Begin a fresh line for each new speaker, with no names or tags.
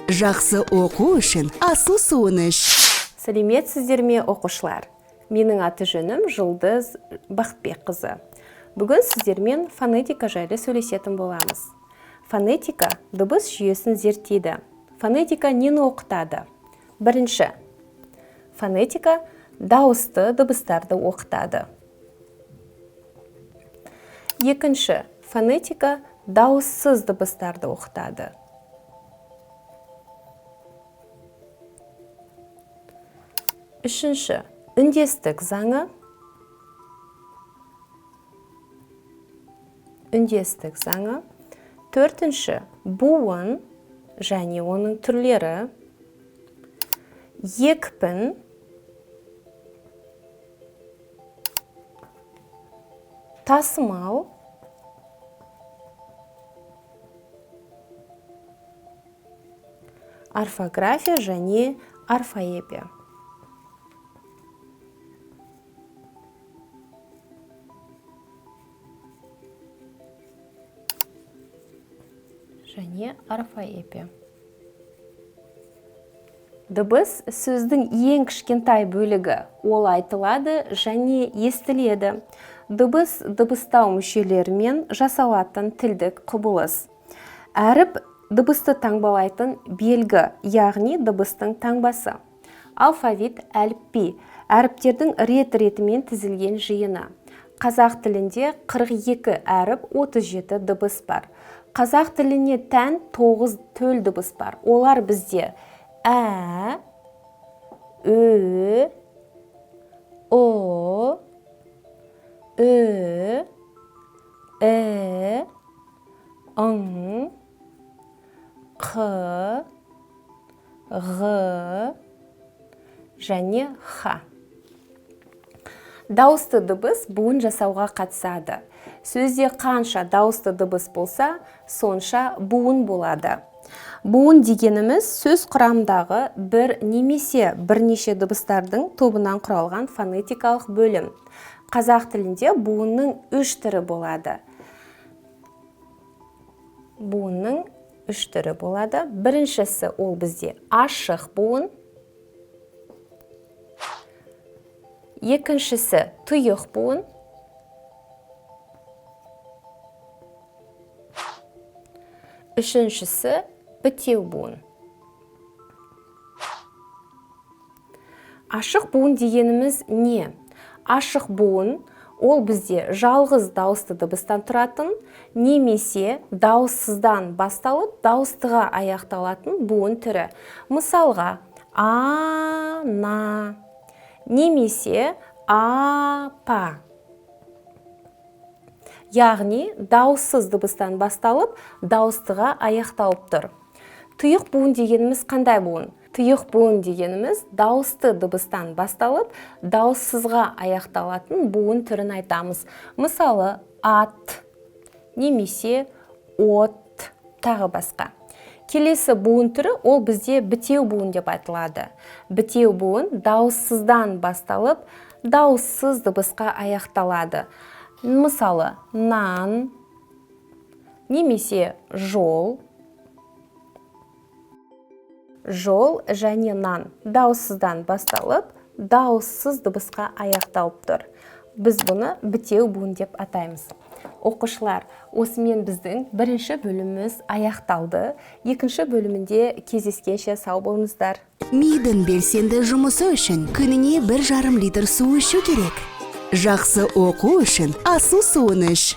Жақсы оқу үшін асыл суыныш.
Сәлеметсіздер ме, оқушылар? Менің аты жөнім Жұлдыз Бақытбекқызы. Бүгін сіздермен фонетика жайлы сөйлесетін боламыз. Фонетика дыбыс жүйесін зерттейді. Фонетика нені оқытады? Бірінші, фонетика дауысты дыбыстарды оқытады. Екінші, фонетика дауыссыз дыбыстарды оқытады. Үшінші, үндестік заңы. Үндестік заңы. Төртінші, буын және оның түрлері. Екпін. Тасымал. Орфография және орфоэпия. Және орфоэпия. Дыбыс сөздің ең кішкентай бөлігі. Ол айтылады және естіледі. Дыбыс дыбыстау мүшелерімен жасалатын тілдік құбылыс. Әріп дыбысты таңбалайтын белгі, яғни дыбыстың таңбасы. Алфавит, әліпби, әріптердің рет-ретімен тізілген жиыны. Қазақ тілінде 42 әріп, 37 дыбыс бар. Қазақ тіліне тән 9 төл дыбыс бар. Олар бізде ә, ү, о, ү, ә, ың, қ, ғ және х. Дауысты дыбыс буын жасауға қатысады. Сөзде қанша дауысты дыбыс болса, сонша буын болады. Буын дегеніміз сөз құрамындағы бір немесе бірнеше дыбыстардың тобынан құралған фонетикалық бөлім. Қазақ тілінде буынның 3 түрі болады. Буынның 3 түрі болады. Біріншісі ол бізде ашық буын. Екіншісі тұйық буын. Үшіншісі бітеу буын. Ашық буын дегеніміз не? Ашық буын ол бізде жалғыз дауысты дыбыстан тұратын, немесе дауыссыздан басталып, дауыстыға аяқталатын буын түрі. Мысалға, а, на, немесе а-па. Яғни, дауыссыз дыбыстан басталып, дауыстыға аяқталып тұр. Тұйық буын дегеніміз қандай буын? Тұйық буын дегеніміз дауысты дыбыстан басталып, дауыссызға аяқталатын буын түрін айтамыз. Мысалы, ат, немесе от, тағы басқа. Келесі буын түрі ол бізде бітеу буын деп айтылады. Бітеу буын дауыссыздан басталып, дауыссыз дыбысқа аяқталады. Мысалы, нан, немесе жол. Жол және нан дауыссыздан басталып, дауыссыз дыбысқа аяқталып тұр. Біз бұны бітеу буын деп атаймыз. Оқушылар, осымен біздің бірінші бөліміміз аяқталды. Екінші бөлімінде кездескенше сау болыңыздар.
Мидың белсенді жұмысы үшін күніне 1,5 литр су ішу керек. Жақсы оқу үшін асыл суыныш.